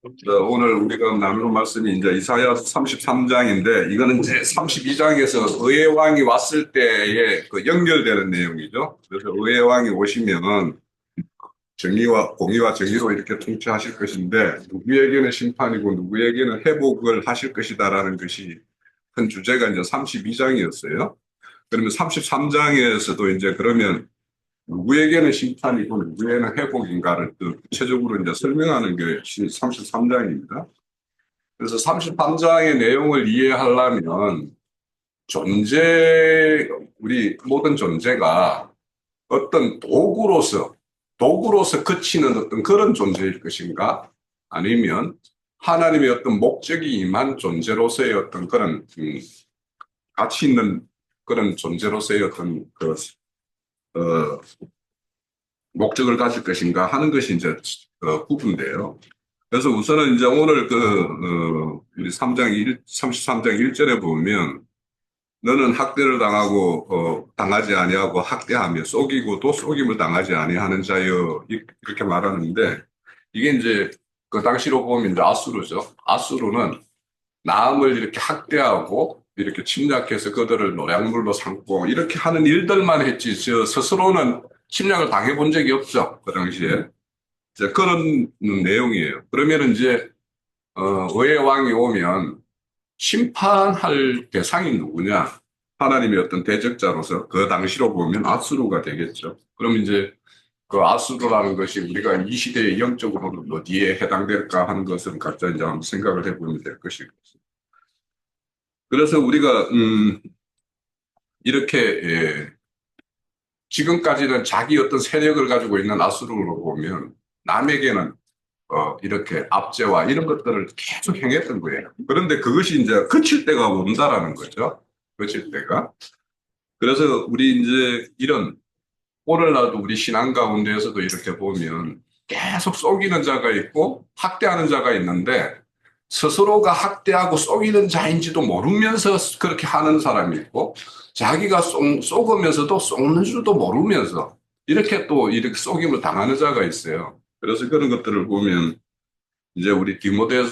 오늘 우리가 나눌 말씀이 이제 이사야서 33장인데, 이거는 이제 32장에서 의의 왕이 왔을 때에 그 연결되는 내용이죠. 그래서 의의 왕이 오시면은 정의와 공의와 정의로 이렇게 통치하실 것인데, 누구에게는 심판이고 누구에게는 회복을 하실 것이다라는 것이 큰 주제가 이제 32장이었어요. 그러면 33장에서도 이제 그러면 누구에게는 심판이고 누구에게는 회복인가를 또 구체적으로 이제 설명하는 게 33장입니다. 그래서 33장의 내용을 이해하려면 존재, 우리 모든 존재가 어떤 도구로서 그치는 어떤 그런 존재일 것인가? 아니면 하나님의 어떤 목적이 임한 존재로서의 어떤 그런, 가치 있는 그런 존재로서의 어떤 어, 목적을 가질 것인가 하는 것이 이제 부분인데요. 그래서 우선은 이제 오늘 우리 33장 1절에 보면 너는 학대를 당하고, 당하지 아니하고 학대하며 속이고도 속임을 당하지 아니하는 자여. 이렇게 말하는데 이게 이제 그 당시로 보면 이제 아수르죠. 아수르는 남을 이렇게 학대하고 이렇게 침략해서 그들을 노약물로 삼고 이렇게 하는 일들만 했지, 저 스스로는 침략을 당해본 적이 없죠. 그 당시에. 이제 그런 내용이에요. 그러면 이제 의의 왕이 오면 심판할 대상이 누구냐? 하나님의 어떤 대적자로서 그 당시로 보면 아수르가 되겠죠. 그럼 이제 그 아수르라는 것이 우리가 이 시대의 영적으로는 어디에 해당될까 하는 것은 각자 이제 한번 생각을 해보면 될 것이고. 그래서 우리가 이렇게 지금까지는 자기 어떤 세력을 가지고 있는 아수르를 보면 남에게는 이렇게 압제와 이런 것들을 계속 행했던 거예요. 그런데 그것이 이제 그칠 때가 온다라는 거죠. 그칠 때가. 그래서 우리 이제 이런 오늘날도 우리 신앙 가운데에서도 이렇게 보면 계속 속이는 자가 있고 학대하는 자가 있는데 스스로가 학대하고 속이는 자인지도 모르면서 그렇게 하는 사람이 있고 자기가 속으면서도 속는 줄도 모르면서 이렇게 또 이렇게 속임을 당하는 자가 있어요. 그래서 그런 것들을 보면 이제 우리 디모데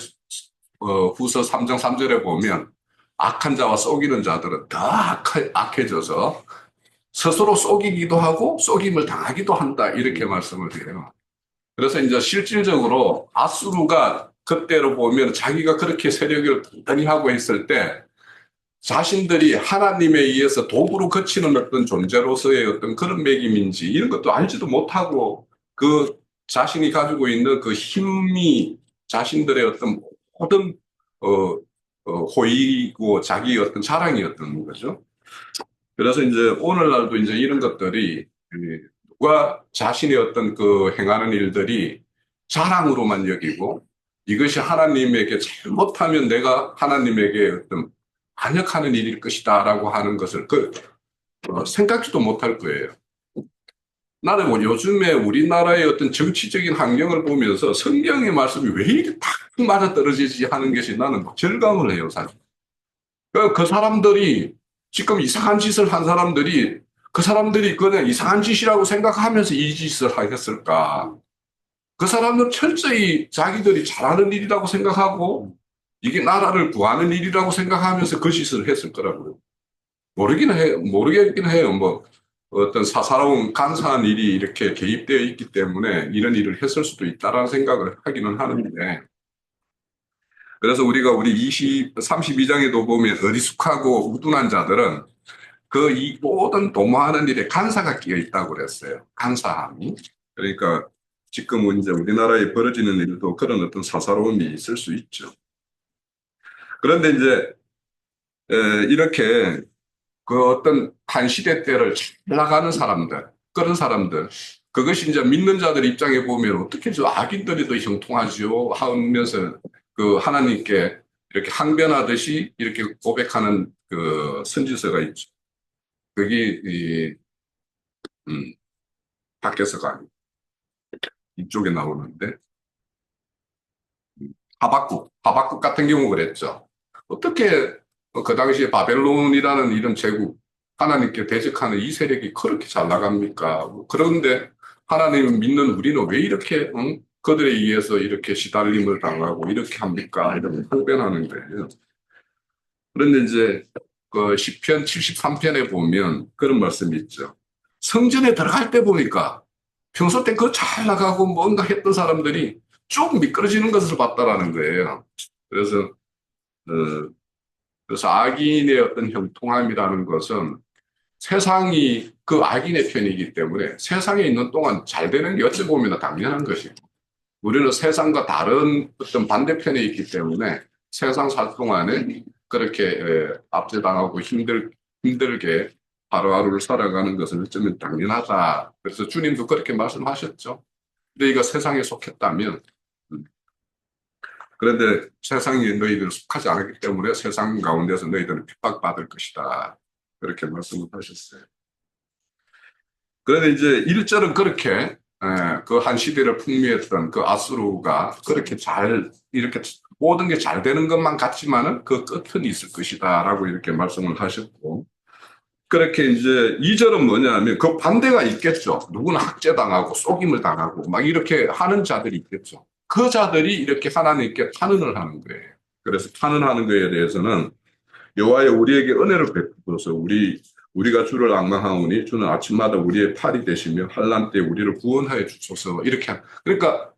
후서 3장 3절에 보면 악한 자와 속이는 자들은 더 악해져서 스스로 속이기도 하고 속임을 당하기도 한다. 이렇게 말씀을 드려요. 그래서 이제 실질적으로 아수르가 그때로 보면 자기가 그렇게 세력을 단단히 하고 있을 때 자신들이 하나님에 의해서 도구로 거치는 어떤 존재로서의 어떤 그런 매김인지 이런 것도 알지도 못하고 그 자신이 가지고 있는 그 힘이 자신들의 어떤 모든 어, 호의고 자기 어떤 자랑이었던 거죠. 그래서 이제 오늘날도 이제 이런 것들이 누가 자신의 어떤 그 행하는 일들이 자랑으로만 여기고 이것이 하나님에게 잘못하면 내가 하나님에게 어떤 반역하는 일일 것이다라고 하는 것을 생각지도 못할 거예요. 나는 뭐 요즘에 우리나라의 어떤 정치적인 환경을 보면서 성경의 말씀이 왜 이렇게 딱 맞아떨어지지 하는 것이 나는 막 절감을 해요, 사실. 그 사람들이 지금 이상한 짓을 한 사람들이 그 사람들이 그냥 이상한 짓이라고 생각하면서 이 짓을 하겠을까? 그 사람들은 철저히 자기들이 잘하는 일이라고 생각하고 이게 나라를 구하는 일이라고 생각하면서 그 짓을 했을 거라고요. 모르겠긴 해요. 뭐 어떤 사사로운 간사한 일이 이렇게 개입되어 있기 때문에 이런 일을 했을 수도 있다라는 생각을 하기는 하는데 그래서 우리가 우리 32장에도 보면 어리숙하고 우둔한 자들은 그 이 모든 도모하는 일에 간사가 끼어 있다고 그랬어요. 간사함이. 그러니까 지금 이제 우리나라에 벌어지는 일도 그런 어떤 사사로움이 있을 수 있죠. 그런데 이제 이렇게 그 어떤 한 시대 때를 잘 나가는 사람들, 그런 사람들, 그것이 이제 믿는 자들 입장에 보면 어떻게 저 악인들이 더 형통하죠 하면서 그 하나님께 이렇게 항변하듯이 이렇게 고백하는 그 선지서가 있죠. 그게 음, 밖에서가 아니고 이쪽에 나오는데 하박국 같은 경우 그랬죠. 어떻게 그 당시에 바벨론이라는 이런 제국 하나님께 대적하는 이 세력이 그렇게 잘 나갑니까? 그런데 하나님을 믿는 우리는 왜 이렇게 그들에 의해서 이렇게 시달림을 당하고 이렇게 합니까? 이렇게 항변하는 거예요. 그런데 이제 그 시편 73편에 보면 그런 말씀이 있죠. 성전에 들어갈 때 보니까 평소 때 그 잘 나가고 뭔가 했던 사람들이 좀 미끄러지는 것을 봤다라는 거예요. 그래서 어, 그래서 악인의 어떤 형통함이라는 것은 세상이 그 악인의 편이기 때문에 세상에 있는 동안 잘 되는 게 어찌 보면 당연한 것이고 우리는 세상과 다른 어떤 반대편에 있기 때문에 세상 살 동안에 그렇게 압제당하고 힘들게 하루하루를 살아가는 것은 어쩌면 당연하다. 그래서 주님도 그렇게 말씀하셨죠. 근데 이거 세상에 속했다면 그런데 세상이 너희들 속하지 않았기 때문에 세상 가운데서 너희들은 핍박받을 것이다. 그렇게 말씀을 하셨어요. 그런데 이제 1절은 그렇게 그 한 시대를 풍미했던 그 아수르가 그렇게 잘 이렇게 모든 게 잘 되는 것만 같지만은 그 끝은 있을 것이다라고 이렇게 말씀을 하셨고 그렇게 이제 2절은 뭐냐면 그 반대가 있겠죠. 누구는 학대당하고 속임을 당하고 막 이렇게 하는 자들이 있겠죠. 그 자들이 이렇게 하나님께 탄원을 하는 거예요. 그래서 탄원하는 거에 대해서는 여호와여 우리에게 은혜를 베푸소서 우리가 주를 앙망하오니 주는 아침마다 우리의 팔이 되시며 환난 때 우리를 구원하여 주소서 이렇게 그러니까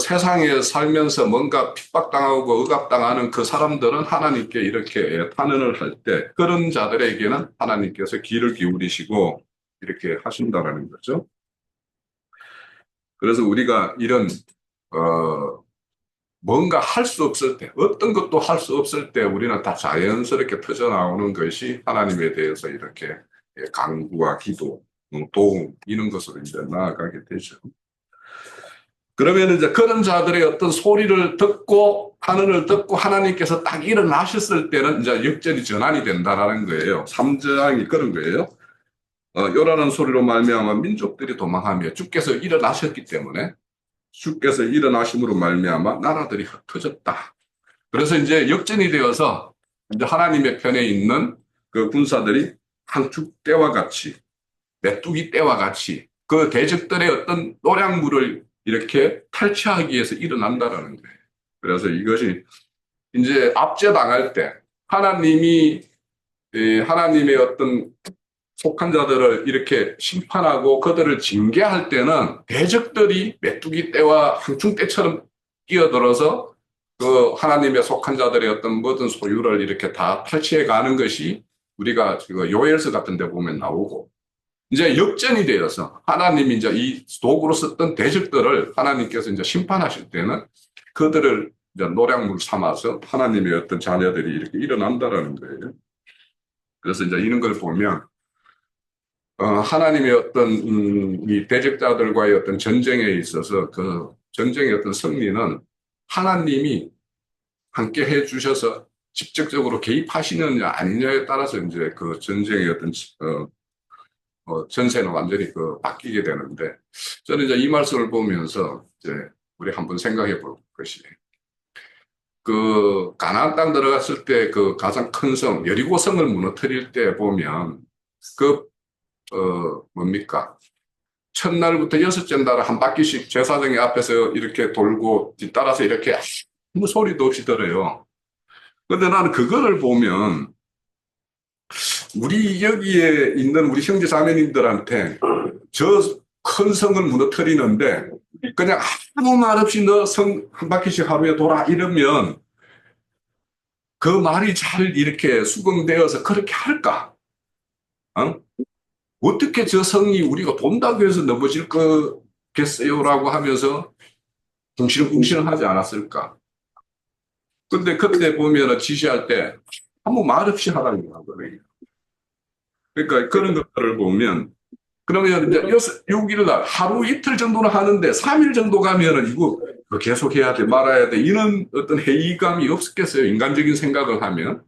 세상에 살면서 뭔가 핍박당하고 억압당하는 그 사람들은 하나님께 이렇게 탄원을 할 때 그런 자들에게는 하나님께서 귀를 기울이시고 이렇게 하신다라는 거죠. 그래서 우리가 이런 어 뭔가 할 수 없을 때, 어떤 것도 할 수 없을 때 우리는 다 자연스럽게 터져나오는 것이 하나님에 대해서 이렇게 간구와 기도, 도움, 이런 것으로 이제 나아가게 되죠. 그러면 이제 그런 자들의 어떤 소리를 듣고, 하늘을 듣고 하나님께서 딱 일어나셨을 때는 이제 역전이 전환이 된다라는 거예요. 3장이 그런 거예요. 요라는 소리로 말미암아 민족들이 도망하며 주께서 일어나셨기 때문에 주께서 일어나심으로 말미암아 나라들이 흩어졌다. 그래서 이제 역전이 되어서 이제 하나님의 편에 있는 그 군사들이 한축 때와 같이 메뚜기 때와 같이 그 대적들의 어떤 노량물을 이렇게 탈취하기 위해서 일어난다라는 거예요. 그래서 이것이 이제 압제당할 때 하나님이 하나님의 어떤 속한 자들을 이렇게 심판하고 그들을 징계할 때는 대적들이 메뚜기 떼와 항충 떼처럼 끼어들어서 그 하나님의 속한 자들의 어떤 모든 소유를 이렇게 다 탈취해 가는 것이 우리가 그 요엘서 같은 데 보면 나오고 이제 역전이 되어서 하나님이 이제 이 도구로 썼던 대적들을 하나님께서 이제 심판하실 때는 그들을 이제 노량물 삼아서 하나님의 어떤 자녀들이 이렇게 일어난다라는 거예요. 그래서 이제 이런 걸 보면 하나님의 어떤 이 대적자들과의 어떤 전쟁에 있어서 그 전쟁의 어떤 승리는 하나님이 함께 해주셔서 직접적으로 개입하시느냐 아니냐에 따라서 이제 그 전쟁의 어떤 전세는 완전히 그 바뀌게 되는데 저는 이제 이 말씀을 보면서 이제 우리 한번 생각해 볼 것이 그 가나안 땅 들어갔을 때 그 가장 큰 성 여리고 성을 무너뜨릴 때 보면 그 뭡니까? 첫날부터 여섯째 날 한 바퀴씩 제사장의 앞에서 이렇게 돌고 뒤따라서 이렇게 아무 소리도 없이 들어요. 근데 나는 그거를 보면 우리 여기에 있는 우리 형제 자매님들한테 저 큰 성을 무너뜨리는데 그냥 아무 말 없이 너 성 한 바퀴씩 하루에 돌아 이러면 그 말이 잘 이렇게 수긍되어서 그렇게 할까? 어? 어떻게 저 성이 우리가 돈다고 해서 넘어질 거겠어요라고 하면서 궁시렁궁시렁 하지 않았을까? 근데 그때 보면은 지시할 때 아무 말 없이 하라는 거거든요. 그러니까 그런 것들을 보면 그러면 이제 6일 날 하루 이틀 정도는 하는데 3일 정도 가면은 이거 계속 해야 돼 말아야 돼 이런 어떤 회의감이 없었겠어요. 인간적인 생각을 하면.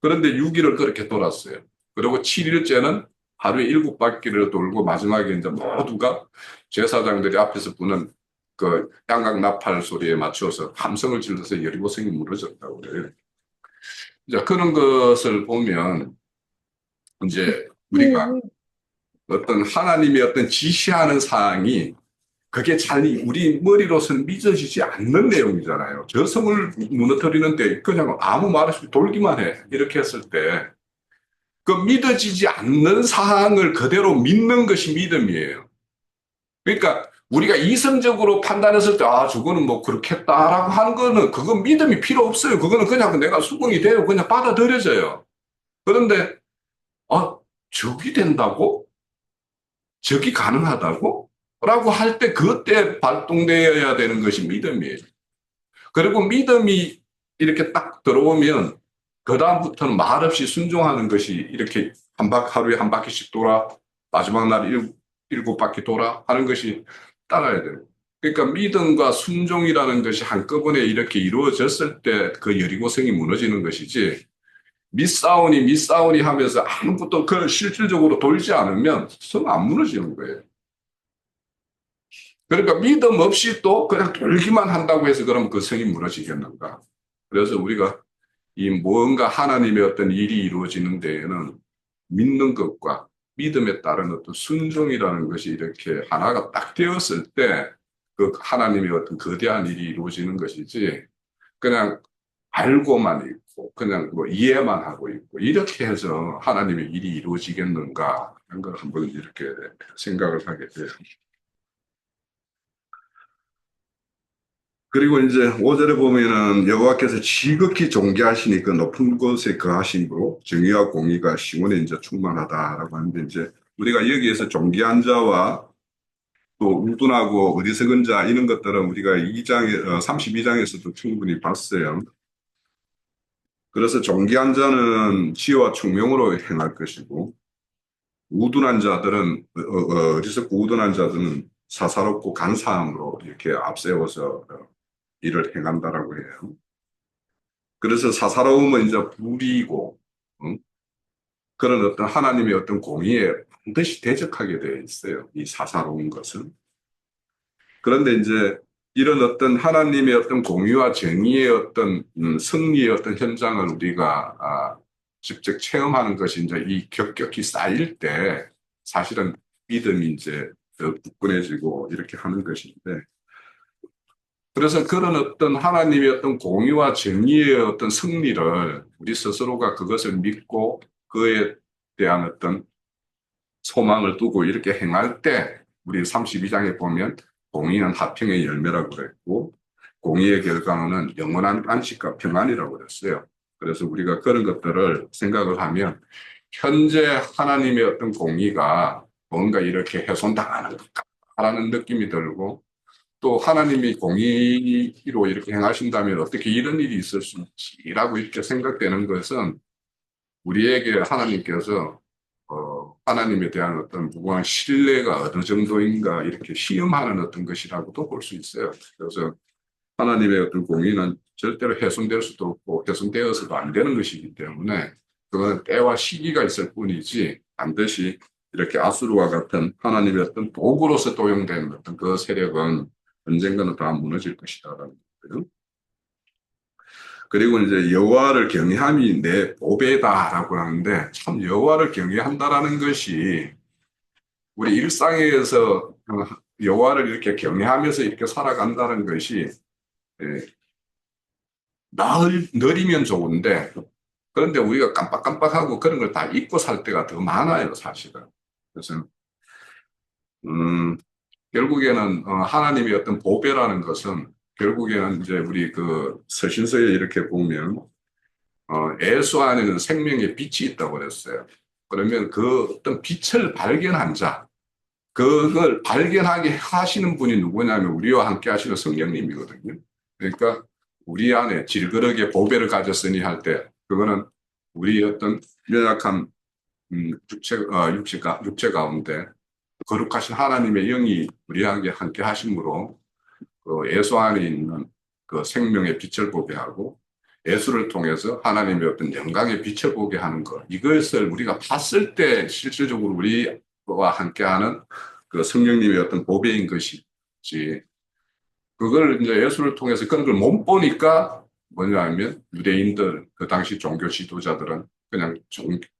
그런데 6일을 그렇게 돌았어요. 그리고 7일째는 하루에 7바퀴를 돌고 마지막에 이제 모두가 제사장들이 앞에서 부는 그 양각 나팔 소리에 맞춰서 함성을 질러서 여리고성이 무너졌다고 그래요. 이제 그런 것을 보면 이제 우리가 어떤 하나님의 어떤 지시하는 사항이 그게 잘 우리 머리로서는 믿어지지 않는 내용이잖아요. 저 성을 무너뜨리는데 그냥 아무 말 없이 돌기만 해. 이렇게 했을 때 그 믿어지지 않는 사항을 그대로 믿는 것이 믿음이에요. 그러니까 우리가 이성적으로 판단했을 때, 아, 저거는 뭐 그렇겠다라고 하는 거는 그건 믿음이 필요 없어요. 그거는 그냥 내가 수긍이 돼요. 그냥 받아들여져요. 그런데, 아, 저기 된다고? 저기 가능하다고? 라고 할 때 그때 발동되어야 되는 것이 믿음이에요. 그리고 믿음이 이렇게 딱 들어오면 그다음부터는 말없이 순종하는 것이 이렇게 하루에 한 바퀴씩 돌아 마지막 날 일곱 바퀴 돌아 하는 것이 따라야 돼요. 그러니까 믿음과 순종이라는 것이 한꺼번에 이렇게 이루어졌을 때 그 여리고성이 무너지는 것이지 밑사오니 하면서 아무것도 그 실질적으로 돌지 않으면 성 안 무너지는 거예요. 그러니까 믿음 없이 또 그냥 돌기만 한다고 해서 그러면 그 성이 무너지겠는가. 그래서 우리가 이 무언가 하나님의 어떤 일이 이루어지는 데에는 믿는 것과 믿음에 따른 어떤 순종이라는 것이 이렇게 하나가 딱 되었을 때 그 하나님의 어떤 거대한 일이 이루어지는 것이지 그냥 알고만 있고 그냥 뭐 이해만 하고 있고 이렇게 해서 하나님의 일이 이루어지겠는가 하는 걸 한번 이렇게 생각을 하게 돼요. 그리고 이제 5절에 보면은 여호와께서 지극히 존귀하시니 그 높은 곳에 거하심으로 정의와 공의가 시온에 이제 충만하다라고 하는데 이제 우리가 여기에서 존귀한 자와 또 우둔하고 어리석은 자 이런 것들은 우리가 32장에서도 충분히 봤어요. 그래서 존귀한 자는 지혜와 총명으로 행할 것이고 우둔한 자들은 어리석고 우둔한 자들은 사사롭고 간사함으로 이렇게 앞세워서 일을 행한다라고 해요. 그래서 사사로움은 이제 불이고, 응? 그런 어떤 하나님의 어떤 공의에 반드시 대적하게 되어 있어요. 이 사사로운 것은. 그런데 이제 이런 어떤 하나님의 어떤 공의와 정의의 어떤 승리의 어떤 현장을 우리가 직접 체험하는 것이 이제 이 격격히 쌓일 때 사실은 믿음이 이제 더 굳건해지고 이렇게 하는 것인데 그래서 그런 어떤 하나님의 어떤 공의와 정의의 어떤 승리를 우리 스스로가 그것을 믿고 그에 대한 어떤 소망을 두고 이렇게 행할 때 우리 32장에 보면 공의는 화평의 열매라고 그랬고 공의의 결과는 영원한 안식과 평안이라고 그랬어요. 그래서 우리가 그런 것들을 생각을 하면 현재 하나님의 어떤 공의가 뭔가 이렇게 훼손당하는 것 같다라는 느낌이 들고 또 하나님이 공의로 이렇게 행하신다면 어떻게 이런 일이 있을 수 있지라고 이렇게 생각되는 것은 우리에게 하나님께서 하나님에 대한 어떤 무궁한 신뢰가 어느 정도인가 이렇게 시험하는 어떤 것이라고도 볼 수 있어요. 그래서 하나님의 어떤 공의는 절대로 훼손될 수도 없고 훼손되어서도 안 되는 것이기 때문에 그건 때와 시기가 있을 뿐이지 반드시 이렇게 아수르와 같은 하나님의 어떤 도구로서 도용된 어떤 그 세력은 언젠가는 다 무너질 것이다라는 거예요. 그리고 이제 여호와를 경외함이 내 보배다라고 하는데 참 여호와를 경외한다라는 것이 우리 일상에서 여호와를 이렇게 경외하면서 이렇게 살아간다는 것이 예, 느리면 좋은데 그런데 우리가 깜빡깜빡하고 그런 걸 다 잊고 살 때가 더 많아요, 사실은. 그래서 음, 결국에는 하나님의 어떤 보배라는 것은 결국에는 이제 우리 그 서신서에 이렇게 보면 예수 안에는 생명의 빛이 있다고 그랬어요. 그러면 그 어떤 빛을 발견한 자, 그걸 발견하게 하시는 분이 누구냐면 우리와 함께 하시는 성령님이거든요. 그러니까 우리 안에 질그릇의 보배를 가졌으니 할 때 그거는 우리 어떤 연약한 육체 가운데 거룩하신 하나님의 영이 우리에게 함께 하심으로 그 예수 안에 있는 그 생명의 빛을 보게 하고 예수를 통해서 하나님의 어떤 영광의 빛을 보게 하는 것. 이것을 우리가 봤을 때 실질적으로 우리와 함께하는 그 성령님의 어떤 보배인 것이지. 그걸 이제 예수를 통해서 그런 걸 못 보니까 뭐냐 하면 유대인들, 그 당시 종교 지도자들은 그냥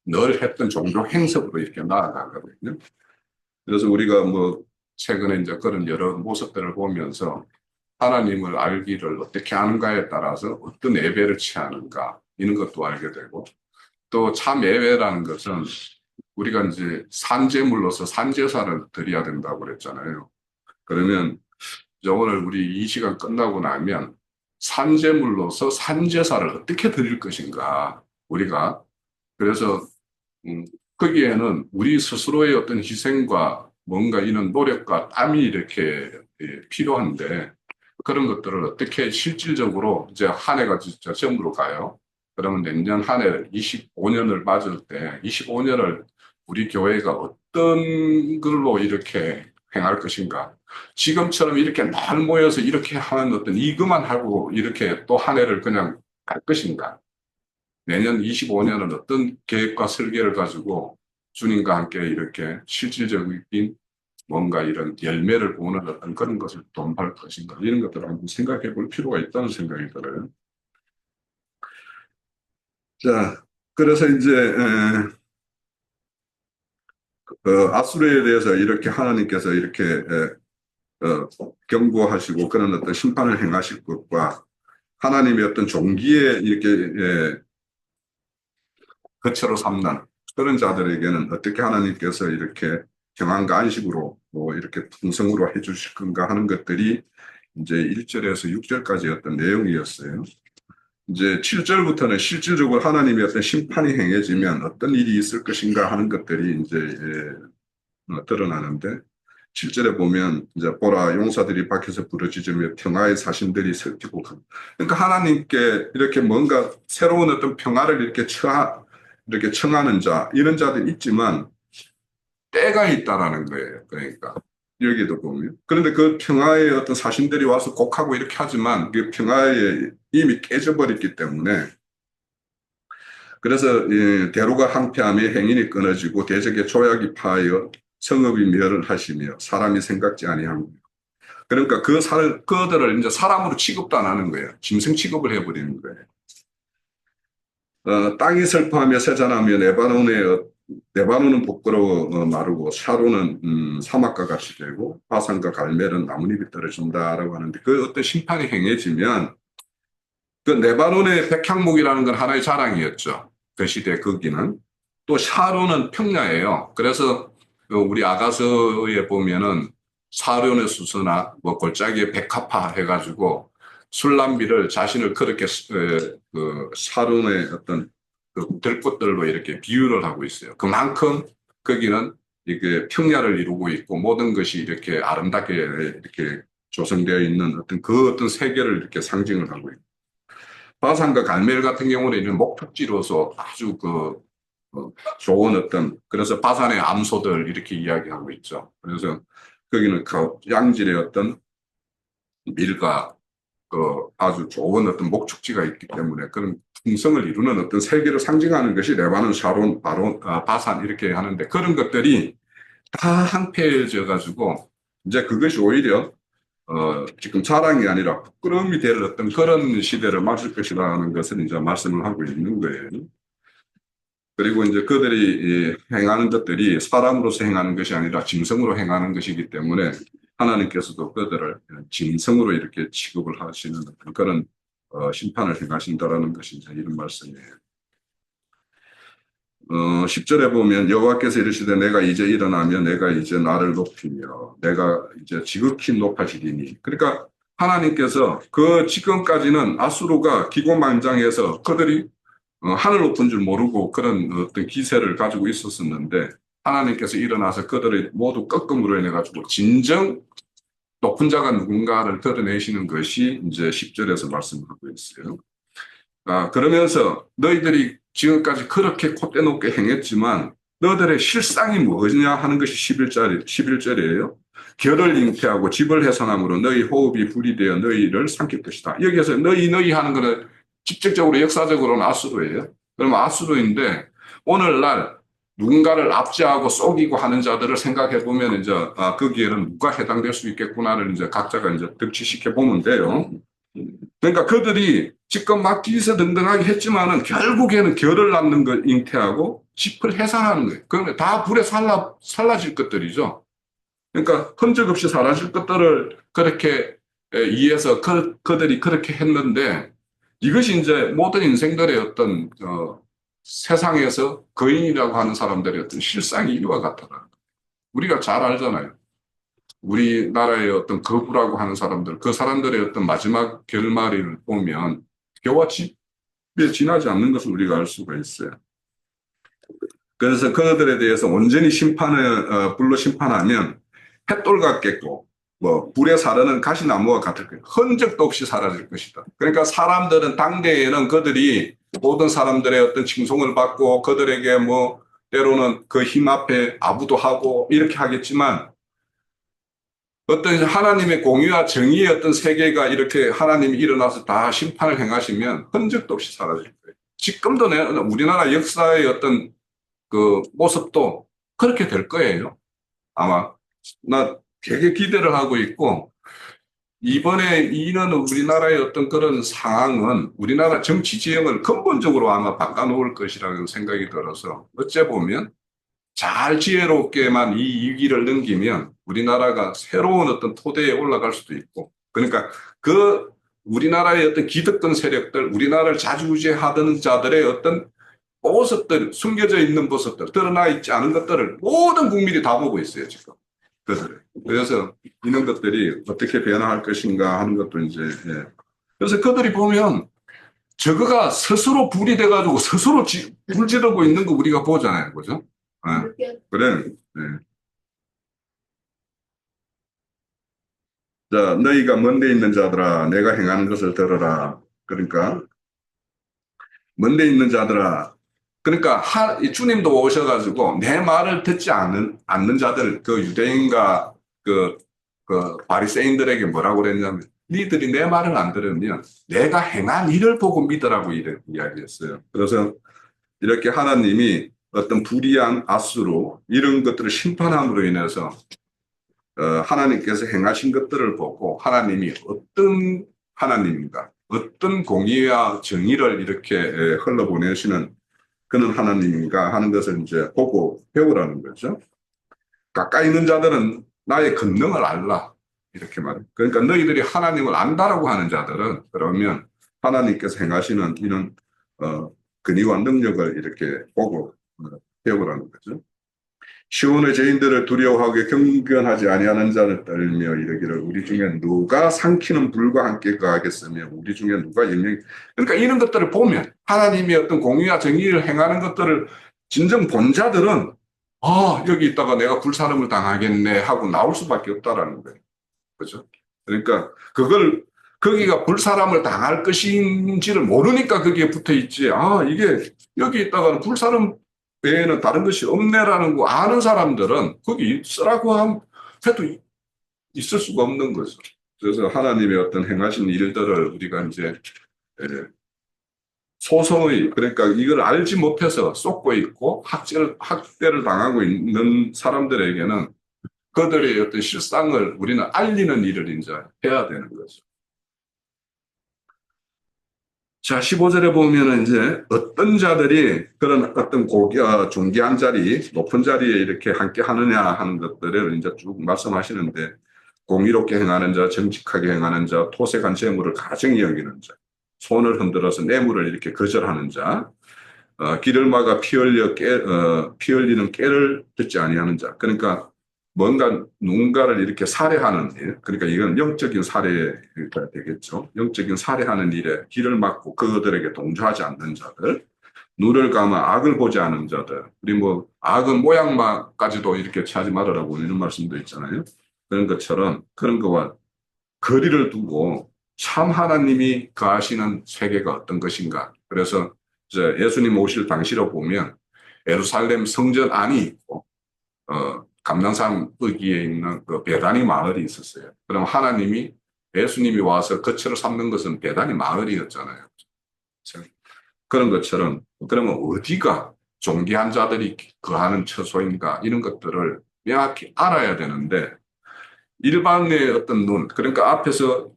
늘 했던 종교 행석으로 이렇게 나아가거든요. 그래서 우리가 뭐 최근에 이제 그런 여러 모습들을 보면서 하나님을 알기를 어떻게 하는가에 따라서 어떤 예배를 취하는가 이런 것도 알게 되고 또 참 예배라는 것은 우리가 이제 산제물로서 산제사를 드려야 된다고 그랬잖아요. 그러면 이제 오늘 우리 이 시간 끝나고 나면 산제물로서 산제사를 어떻게 드릴 것인가 우리가 그래서 거기에는 우리 스스로의 어떤 희생과 뭔가 이런 노력과 땀이 이렇게 필요한데 그런 것들을 어떻게 실질적으로 이제 한 해가 진짜 점으로 가요. 그러면 내년 한 해 25년을 맞을 때 25년을 우리 교회가 어떤 걸로 이렇게 행할 것인가. 지금처럼 이렇게 날 모여서 이렇게 하는 어떤 이것만 하고 이렇게 또 한 해를 그냥 갈 것인가. 내년 25년은 어떤 계획과 설계를 가지고 주님과 함께 이렇게 실질적인 뭔가 이런 열매를 보는 어떤 그런 것을 도모할 것인가 이런 것들을 한번 생각해 볼 필요가 있다는 생각이 들어요. 자, 그래서 이제 아수르에 대해서 이렇게 하나님께서 이렇게 경고하시고 그런 어떤 심판을 행하실 것과 하나님의 어떤 종기에 이렇게 거처로 삼는 그런 자들에게는 어떻게 하나님께서 이렇게 평안과 안식으로 뭐 이렇게 풍성으로 해주실 건가 하는 것들이 이제 1절에서 6절까지 어떤 내용이었어요. 이제 7절부터는 실질적으로 하나님의 어떤 심판이 행해지면 어떤 일이 있을 것인가 하는 것들이 이제 드러나는데 7절에 보면 이제 보라 용사들이 밖에서 부르짖으며 평화의 사신들이 설키고 그러니까 하나님께 이렇게 뭔가 새로운 어떤 평화를 이렇게 청하는 자 이런 자들이 있지만 때가 있다라는 거예요. 그러니까 여기도 보면 그런데 그 평화의 어떤 사신들이 와서 곡하고 이렇게 하지만 그 평화에 이미 깨져버렸기 때문에 그래서 대로가 항폐하며 행인이 끊어지고 대적의 조약이 파하여 성읍이 멸을 하시며 사람이 생각지 아니합니다. 그러니까 그들을 이제 사람으로 취급도 안 하는 거예요. 짐승 취급을 해버리는 거예요. 땅이 슬퍼하며 세잔하며 레바논은 부끄러워 마르고 샤론은 사막과 같이 되고 바산과 갈멜은 나뭇잎이 떨어진다라고 하는데 그 어떤 심판이 행해지면 그 레바논의 백향목이라는 건 하나의 자랑이었죠. 그 시대 거기는 또 샤론은 평야예요. 그래서 우리 아가서에 보면은 사론의 수서나 뭐 골짜기에 백합화 해가지고 술람비를 자신을 그렇게 그 샤론의 어떤 그 들꽃들로 이렇게 비유를 하고 있어요. 그만큼 거기는 이게 평야를 이루고 있고 모든 것이 이렇게 아름답게 이렇게 조성되어 있는 어떤 세계를 이렇게 상징을 하고 있고 바산과 갈멜 같은 경우는 이런 목적지로서 아주 좋은 그래서 바산의 암소들 이렇게 이야기하고 있죠. 그래서 거기는 양질의 어떤 밀과 아주 좋은 어떤 목축지가 있기 때문에 그런 풍성을 이루는 어떤 세계를 상징하는 것이 레바논, 샤론, 바산 이렇게 하는데 그런 것들이 다 항폐해져 가지고 이제 그것이 오히려 지금 자랑이 아니라 부끄러움이 될 어떤 그런 시대를 맞을 것이라는 것을 이제 말씀을 하고 있는 거예요. 그리고 이제 그들이 행하는 것들이 사람으로서 행하는 것이 아니라 짐승으로 행하는 것이기 때문에 하나님께서도 그들을 짐승으로 이렇게 취급을 하시는 그런 심판을 행하신다라는 것이 이제 이런 말씀이에요. 10절에 보면 여호와께서 이르시되 내가 이제 일어나며 내가 이제 나를 높이며 내가 이제 지극히 높아지리니 그러니까 하나님께서 그 지금까지는 아수르가 기고만장해서 그들이 하늘 높은 줄 모르고 그런 어떤 기세를 가지고 있었었는데 하나님께서 일어나서 그들을 모두 꺾음으로 인해 가지고 진정 높은 자가 누군가를 드러내시는 것이 이제 10절에서 말씀하고 있어요. 그러면서 너희들이 지금까지 그렇게 콧대 높게 행했지만 너희들의 실상이 뭐냐 하는 것이 11절이에요. 결을 잉태하고 집을 해산함으로 너희 호흡이 불이 되어 너희를 삼킬 것이다. 여기에서 너희 하는 것은 직접적으로 역사적으로는 아수르예요. 그러면 아수르인데 오늘날 누군가를 압제하고 속이고 하는 자들을 생각해 보면 이제 거기에는 누가 해당될 수 있겠구나를 이제 각자가 이제 득치시켜 보면 돼요. 그러니까 그들이 지금 막 기세등등하게 했지만은 결국에는 결을 낳는 걸 잉태하고 짚을 해산하는 거예요. 그러면 다 불에 살라질 것들이죠. 그러니까 흔적 없이 사라질 것들을 그렇게 이해해서 그들이 그렇게 했는데 이것이 이제 모든 인생들의 어떤 세상에서 거인이라고 하는 사람들의 어떤 실상이 이와 같더라. 우리가 잘 알잖아요. 우리나라의 어떤 거부라고 하는 사람들, 그 사람들의 어떤 마지막 결말을 보면 교와 집에 지나지 않는 것을 우리가 알 수가 있어요. 그래서 그들에 대해서 온전히 불로 심판하면 햇돌 같겠고, 뭐, 불에 사르는 가시나무와 같을 거예요. 흔적도 없이 사라질 것이다. 그러니까 사람들은 당대에는 그들이 모든 사람들의 어떤 칭송을 받고 그들에게 뭐, 때로는 그 힘 앞에 아부도 하고 이렇게 하겠지만 어떤 하나님의 공의와 정의의 어떤 세계가 이렇게 하나님이 일어나서 다 심판을 행하시면 흔적도 없이 사라질 거예요. 지금도 우리나라 역사의 어떤 그 모습도 그렇게 될 거예요. 아마. 나 되게 기대를 하고 있고, 이번에 이는 우리나라의 어떤 그런 상황은 우리나라 정치 지형을 근본적으로 아마 바꿔놓을 것이라는 생각이 들어서, 어째 보면 잘 지혜롭게만 이 위기를 넘기면 우리나라가 새로운 어떤 토대에 올라갈 수도 있고, 그러니까 그 우리나라의 어떤 기득권 세력들, 우리나라를 좌지우지하던 자들의 어떤 모습들, 숨겨져 있는 모습들, 드러나 있지 않은 것들을 모든 국민이 다 보고 있어요, 지금. 그래서 이런 것들이 어떻게 변화할 것인가 하는 것도 이제, 예. 그래서 그들이 보면 저거가 스스로 불이 돼가지고 스스로 불 지르고 있는 거 우리가 보잖아요. 그죠? 예. 그래. 예. 자, 너희가 먼데 있는 자들아, 내가 행하는 것을 들어라. 그러니까, 먼데 있는 자들아, 그러니까 주님도 오셔가지고 내 말을 듣지 않는 자들, 그 유대인과 그, 그 바리새인들에게 뭐라고 그랬냐면 니들이 내 말을 안 들으면 내가 행한 일을 보고 믿으라고 이야기했어요. 그래서 이렇게 하나님이 어떤 불의한 앗수로 이런 것들을 심판함으로 인해서 하나님께서 행하신 것들을 보고 하나님이 어떤 하나님인가, 어떤 공의와 정의를 이렇게 흘러보내시는 그는 하나님인가 하는 것을 이제 보고 배우라는 거죠. 가까이 있는 자들은 나의 권능을 알라. 이렇게 말해요. 그러니까 너희들이 하나님을 안다라고 하는 자들은 그러면 하나님께서 행하시는 이런 권위와 능력을 이렇게 보고 배우라는 거죠. 시온의 죄인들을 두려워하게 경건하지 아니하는 자를 떨며 이르기를 우리 중에 누가 삼키는 불과 함께 거하겠으며 우리 중에 누가 영영 그러니까 이런 것들을 보면 하나님의 어떤 공의와 정의를 행하는 것들을 진정 본 자들은 여기 있다가 내가 불사름을 당하겠네 하고 나올 수밖에 없다라는 거예요. 그죠? 그러니까 그걸 거기가 불사람을 당할 것인지를 모르니까 거기에 붙어 있지. 이게 여기 있다가는 불사람 외에는 다른 것이 없네라는 거 아는 사람들은 거기 있으라고 해도 있을 수가 없는 거죠. 그래서 하나님의 어떤 행하신 일들을 우리가 이제 소송의 그러니까 이걸 알지 못해서 쏟고 있고 학대를 당하고 있는 사람들에게는 그들의 어떤 실상을 우리는 알리는 일을 이제 해야 되는 거죠. 자, 15절에 보면은 이제 어떤 자들이 그런 어떤 존귀한 자리, 높은 자리에 이렇게 함께 하느냐 하는 것들을 이제 쭉 말씀하시는데, 공의롭게 행하는 자, 정직하게 행하는 자, 토색한 재물을 가정히 여기는 자, 손을 흔들어서 뇌물을 이렇게 거절하는 자, 길을 막아 피 흘리는 깨를 듣지 아니하는 자. 그러니까 뭔가 누군가를 이렇게 살해하는 일, 그러니까 이건 영적인 살해가 되겠죠. 영적인 살해하는 일에 길을 막고 그들에게 동조하지 않는 자들, 눈을 감아 악을 보지 않은 자들, 우리 뭐 악은 모양만까지도 이렇게 취하지 말으라고 이런 말씀도 있잖아요. 그런 것처럼 그런 거와 거리를 두고 참 하나님이 거하시는 세계가 어떤 것인가. 그래서 이제 예수님 오실 당시로 보면 예루살렘 성전 안이 있고 감난산 거기에 있는 그 베다니 마을이 있었어요. 그럼 하나님이 예수님이 와서 거처를 삼는 것은 베다니 마을이었잖아요. 그런 것처럼 그러면 어디가 존귀한 자들이 거하는 처소인가 이런 것들을 명확히 알아야 되는데 일반의 어떤 눈 그러니까 앞에서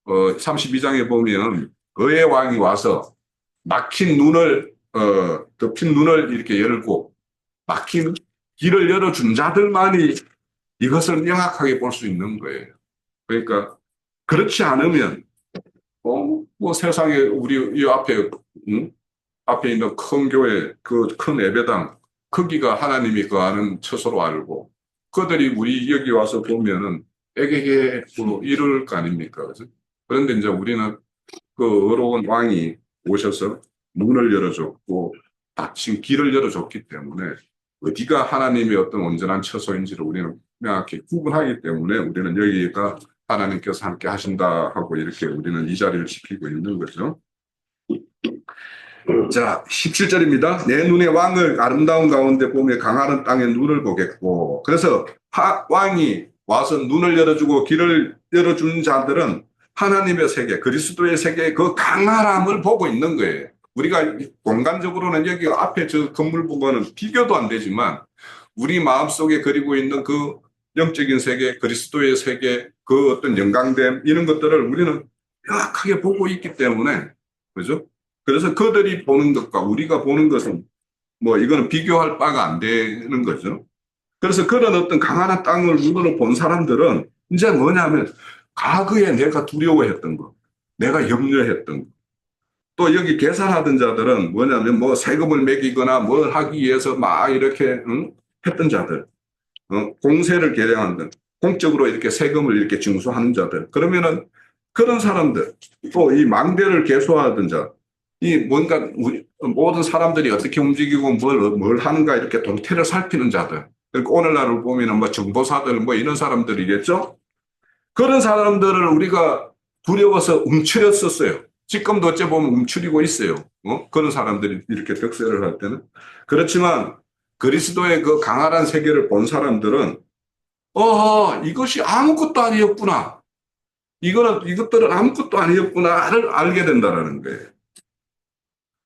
32장에 보면 의의 왕이 와서 막힌 눈을 덮인 눈을 이렇게 열고 막힌 길을 열어준 자들만이 이것을 명확하게 볼 수 있는 거예요. 그러니까 그렇지 않으면 뭐 세상에 우리 이 앞에 앞에 있는 큰 교회 그 큰 예배당 크기가 하나님이 거하는 처소로 알고 그들이 우리 여기 와서 보면은 에게게 뭐 이럴 거 아닙니까? 그죠? 그런데 이제 우리는 그 어려운 왕이 오셔서 문을 열어줬고 닫힌 길을 열어줬기 때문에 어디가 하나님의 어떤 온전한 처소인지를 우리는 명확히 구분하기 때문에 우리는 여기가 하나님께서 함께 하신다 하고 이렇게 우리는 이 자리를 지키고 있는 거죠. 자, 17절입니다. 내 눈에 왕을 아름다운 가운데 보며 강하는 땅에 눈을 보겠고. 그래서 왕이 와서 눈을 열어주고 길을 열어주는 자들은 하나님의 세계, 그리스도의 세계의 그 강활함을 보고 있는 거예요. 우리가 공간적으로는 여기 앞에 저 건물 보고는 비교도 안 되지만 우리 마음속에 그리고 있는 그 영적인 세계, 그리스도의 세계, 그 어떤 영광됨 이런 것들을 우리는 명확하게 보고 있기 때문에 그죠? 그래서 그들이 보는 것과 우리가 보는 것은 뭐 이거는 비교할 바가 안 되는 거죠. 그래서 그런 어떤 강한 땅을 눈으로 본 사람들은 이제 뭐냐면 과거에 내가 두려워했던 거, 내가 염려했던 거. 또 여기 계산하던 자들은 뭐냐면 뭐 세금을 매기거나 뭘 하기 위해서 막 이렇게 했던 자들, 공세를 계량하는 공적으로 이렇게 세금을 이렇게 징수하는 자들. 그러면은 그런 사람들, 또 이 망대를 개수하던 자, 이 뭔가 우리 모든 사람들이 어떻게 움직이고 뭘 하는가 이렇게 동태를 살피는 자들. 그러니까 오늘날을 보면은 뭐 정보사들 뭐 이런 사람들이겠죠. 그런 사람들을 우리가 두려워서 움츠렸었어요. 지금도 어째 보면 움츠리고 있어요. 그런 사람들이 이렇게 득세를 할 때는. 그렇지만 그리스도의 그 강활한 세계를 본 사람들은 이것이 아무것도 아니었구나. 이것들은 아무것도 아니었구나를 알게 된다는 거예요.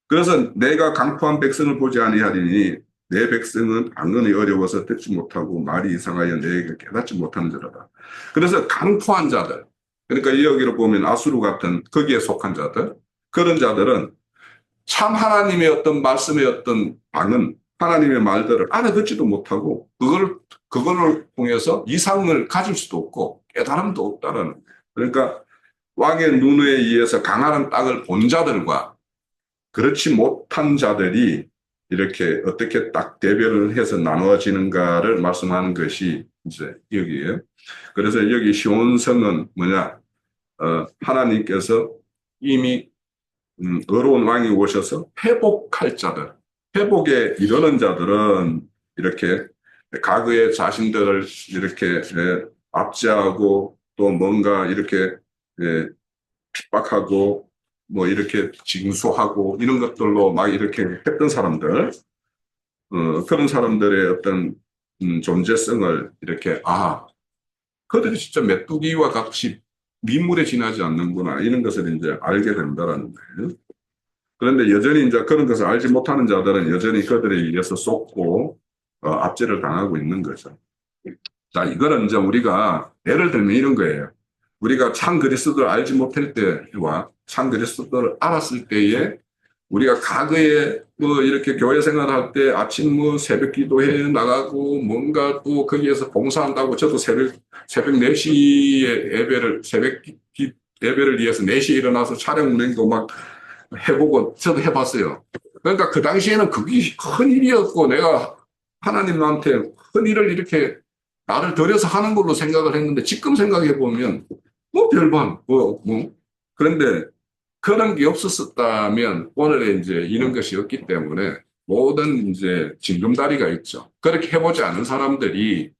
그래서 내가 강포한 백성을 보지 아니하리니 내 백성은 방언이 어려워서 듣지 못하고 말이 이상하여 내게 깨닫지 못하는 자라다. 그래서 강포한 자들, 그러니까 여기로 보면 아수르 같은 거기에 속한 자들, 그런 자들은 참 하나님의 어떤 말씀의 어떤 방언, 하나님의 말들을 알아듣지도 못하고 그걸 통해서 이상을 가질 수도 없고 깨달음도 없다라는 거예요. 그러니까 왕의 눈에 의해서 강한 땅을 본 자들과 그렇지 못한 자들이 이렇게 어떻게 딱 대별을 해서 나누어지는가를 말씀하는 것이 이제 여기에요. 그래서 여기 시온성은 뭐냐? 하나님께서 이미 어려운 왕이 오셔서 회복할 자들, 회복에 이르는 자들은 이렇게 과거의 자신들을 이렇게 압제하고 또 뭔가 이렇게 핍박하고 뭐 이렇게 징수하고 이런 것들로 막 이렇게 했던 사람들, 그런 사람들의 어떤 존재성을 이렇게 그들이 진짜 메뚜기와 같이 민물에 지나지 않는구나 이런 것을 이제 알게 된다라는 거예요. 그런데 여전히 이제 그런 것을 알지 못하는 자들은 여전히 그들에 의해서 쏟고 압제를 당하고 있는 거죠. 자, 이거는 이제 우리가 예를 들면 이런 거예요. 우리가 참 그리스도를 알지 못할 때와 참 그리스도를 알았을 때에 우리가 과거에 뭐 이렇게 교회 생활할 때 아침 뭐 새벽 기도회 나가고 뭔가 또 거기에서 봉사한다고 저도 새벽 4시에 예배를 위해서 4시에 일어나서 차량 운행도 막 해보고 저도 해봤어요. 그러니까 그 당시에는 그게 큰 일이었고 내가 하나님한테 큰 일을 이렇게 나를 들여서 하는 걸로 생각을 했는데 지금 생각해 보면 뭐 별반 그런데 그런 게 없었다면 오늘의 이제 이런 것이 없기 때문에 모든 이제 징검다리가 있죠. 그렇게 해보지 않은 사람들이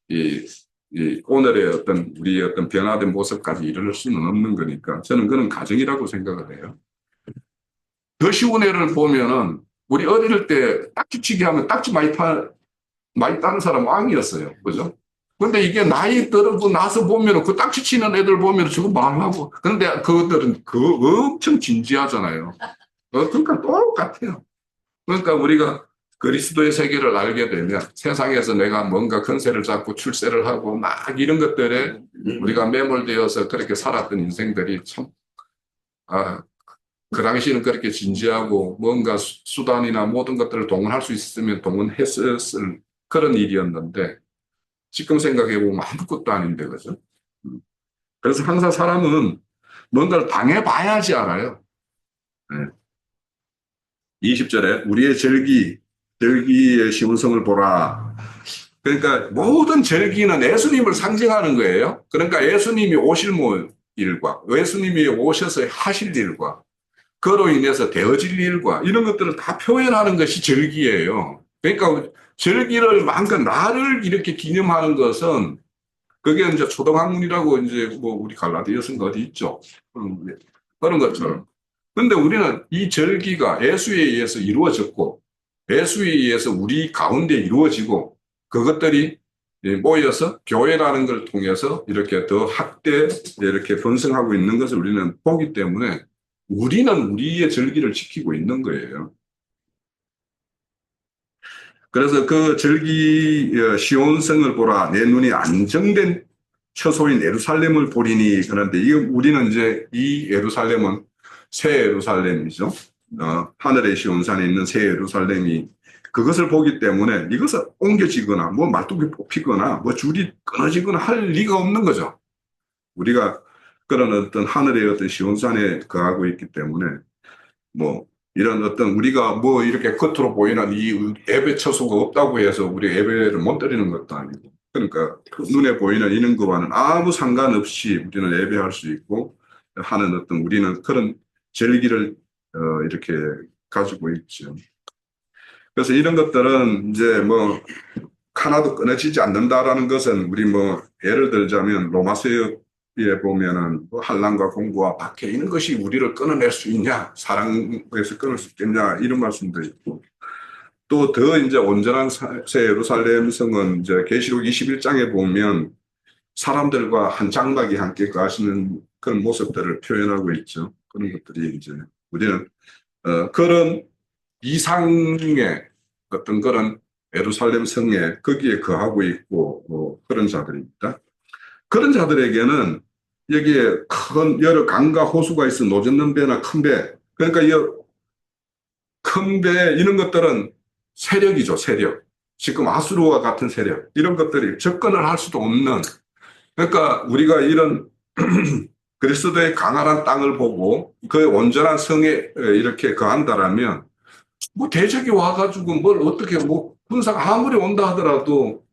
이 오늘의 어떤 우리의 어떤 변화된 모습까지 이룰 수는 없는 거니까 저는 그런 가정이라고 생각을 해요. 더 쉬운 예를 보면은 우리 어릴 때 딱지치기 하면 딱지 많이 따는 사람 왕이었어요. 그죠? 근데 이게 나이 들고 나서 보면은 그 딱지 치는 애들 보면 저거 말하고. 근데 그들은 엄청 진지하잖아요. 그러니까 똑같아요. 그러니까 우리가 그리스도의 세계를 알게 되면 세상에서 내가 뭔가 건세를 잡고 출세를 하고 막 이런 것들에 우리가 매몰되어서 그렇게 살았던 인생들이 참, 그 당시에는 그렇게 진지하고 뭔가 수단이나 모든 것들을 동원할 수 있으면 동원했을 그런 일이었는데 지금 생각해보면 아무것도 아닌데, 그죠? 음. 그래서 항상 사람은 뭔가를 당해봐야지 알아요. 네. 20절에 우리의 절기의 시온성을 보라. 그러니까 모든 절기는 예수님을 상징하는 거예요. 그러니까 예수님이 오실 일과 예수님이 오셔서 하실 일과 그로 인해서 되어질 일과 이런 것들을 다 표현하는 것이 절기예요. 그러니까 절기를 만큼 나를 이렇게 기념하는 것은 그게 이제 초등학문이라고 이제 뭐 우리 갈라디아 쓴 거 어디 있죠? 그런 것처럼. 근데 우리는 이 절기가 예수에 의해서 이루어졌고 예수에 의해서 우리 가운데 이루어지고 그것들이 모여서 교회라는 걸 통해서 이렇게 더 확대 이렇게 번성하고 있는 것을 우리는 보기 때문에 우리는 우리의 절기를 지키고 있는 거예요. 그래서 그 절기 시온성을 보라 내 눈이 안정된 처소인 예루살렘을 보리니 그런데 이 우리는 이제 이 예루살렘은 새 예루살렘이죠. 하늘의 시온산에 있는 새 예루살렘이 그것을 보기 때문에 이것을 옮겨지거나 뭐 말뚝이 뽑히거나 뭐 줄이 끊어지거나 할 리가 없는 거죠. 우리가 그런 어떤 하늘의 어떤 시온산에 거하고 있기 때문에 뭐 이런 어떤 우리가 뭐 이렇게 겉으로 보이는 이 예배 처소가 없다고 해서 우리 예배를 못 드리는 것도 아니고 그러니까 눈에 보이는 이런 것과는 아무 상관없이 우리는 예배할 수 있고 하는 어떤 우리는 그런 절기를 이렇게 가지고 있죠. 그래서 이런 것들은 이제 뭐 하나도 끊어지지 않는다라는 것은 우리 뭐 예를 들자면 로마서에 보면은 뭐 환난과 공고와 박해 이런 것이 우리를 끊어낼 수 있냐 사랑에서 끊을 수 있겠냐 이런 말씀도 있고 또 더 이제 온전한 새 예루살렘 성은 이제 계시록 21장에 보면 사람들과 한 장막이 함께 거하시는 그런 모습들을 표현하고 있죠. 그런 것들이 이제 우리는 그런 이상의 어떤 그런 예루살렘 성에 거기에 거하고 있고 뭐 그런 자들입니다. 그런 자들에게는 여기에 큰 여러 강과 호수가 있어 노젓는 배나 큰 배. 그러니까 이 큰 배 이런 것들은 세력이죠, 세력. 지금 아수르와 같은 세력. 이런 것들이 접근을 할 수도 없는. 그러니까 우리가 이런 그리스도의 강활한 땅을 보고 그 온전한 성에 이렇게 거한다라면 뭐 대적이 와가지고 뭘 어떻게 뭐 군사가 아무리 온다 하더라도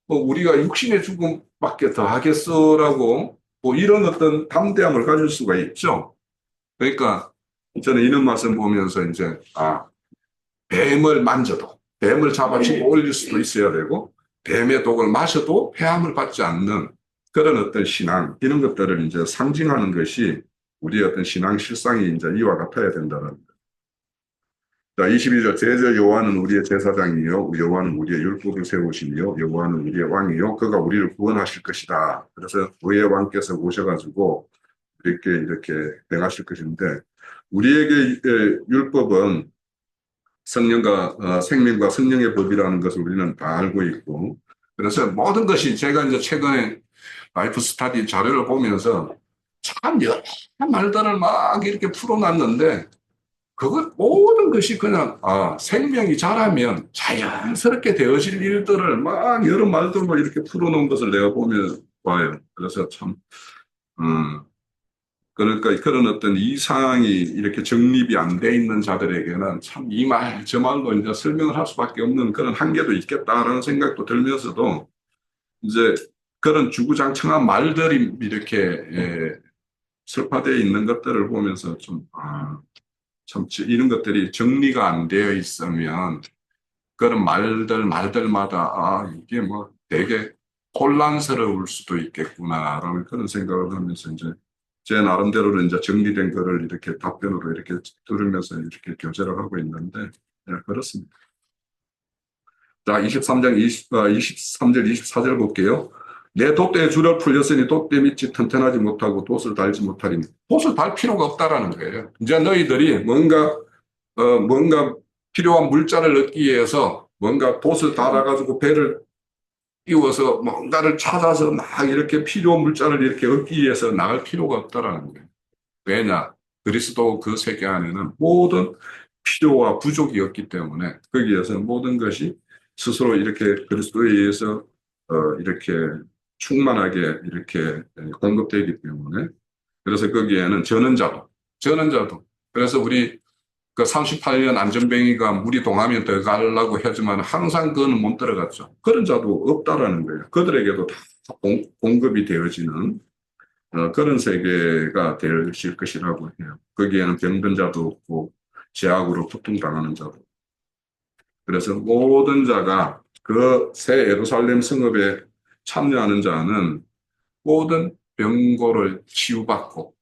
뭐 우리가 육신의 죽음밖에 더 하겠어라고 뭐 이런 어떤 담대함을 가질 수가 있죠. 그러니까 저는 이런 말씀 보면서 이제 뱀을 만져도 뱀을 잡아치고 올릴 수도 있어야 되고 뱀의 독을 마셔도 폐암을 받지 않는 그런 어떤 신앙 이런 것들을 이제 상징하는 것이 우리의 어떤 신앙 실상이 이제 이와 같아야 된다는 자, 22절 제자 여호와는 우리의 제사장이요 여호와는 우리의 율법을 세우시며 여호와는 우리의 왕이요 그가 우리를 구원하실 것이다. 그래서 의의 왕께서 오셔가지고 이렇게 행하실 것인데 우리에게 율법은 성령과 생명과 성령의 법이라는 것을 우리는 다 알고 있고 그래서 모든 것이 제가 이제 최근에 라이프 스타디 자료를 보면서 참 여러 말들을 막 이렇게 풀어놨는데 그것 모든 것이 그냥 생명이 자라면 자연스럽게 되어질 일들을 막 여러 말들로 이렇게 풀어놓은 것을 내가 보면 봐요. 그래서 참 그러니까 그런 어떤 이상이 이렇게 정립이 안 돼 있는 자들에게는 참 이 말, 저 말로 이제 설명을 할 수밖에 없는 그런 한계도 있겠다라는 생각도 들면서도 이제 그런 주구장창한 말들이 이렇게 설파되어 있는 것들을 보면서 참 이런 것들이 정리가 안 되어 있으면 그런 말들마다 이게 뭐 되게 혼란스러울 수도 있겠구나라는 그런 생각을 하면서 이제 제 나름대로는 이제 정리된 거를 이렇게 답변으로 이렇게 들으면서 이렇게 교제를 하고 있는데 네, 그렇습니다. 자, 23장 23절 24절 볼게요. 내 돛대에 줄을 풀렸으니 돛대 밑이 튼튼하지 못하고 돛을 달지 못하리니 돛을 달 필요가 없다라는 거예요. 이제 너희들이 뭔가 필요한 물자를 얻기 위해서 뭔가 돛을 달아가지고 배를 띄워서 뭔가를 찾아서 막 이렇게 필요한 물자를 이렇게 얻기 위해서 나갈 필요가 없다라는 거예요. 왜냐? 그리스도 그 세계 안에는 모든 필요와 부족이 없기 때문에 거기에서 모든 것이 스스로 이렇게 그리스도에 의해서 이렇게 충만하게 이렇게 공급되기 때문에 그래서 거기에는 전원자도 그래서 우리 그 38년 안전뱅이가 물이 동하면 들어가려고 하지만 항상 그거는 못 들어갔죠. 그런 자도 없다라는 거예요. 그들에게도 다 공급이 되어지는 그런 세계가 될 것이라고 해요. 거기에는 병든 자도 없고 제약으로 고통당하는 자도. 그래서 모든 자가 그 새 예루살렘 성읍에 참여하는 자는 모든 병고를 치유받고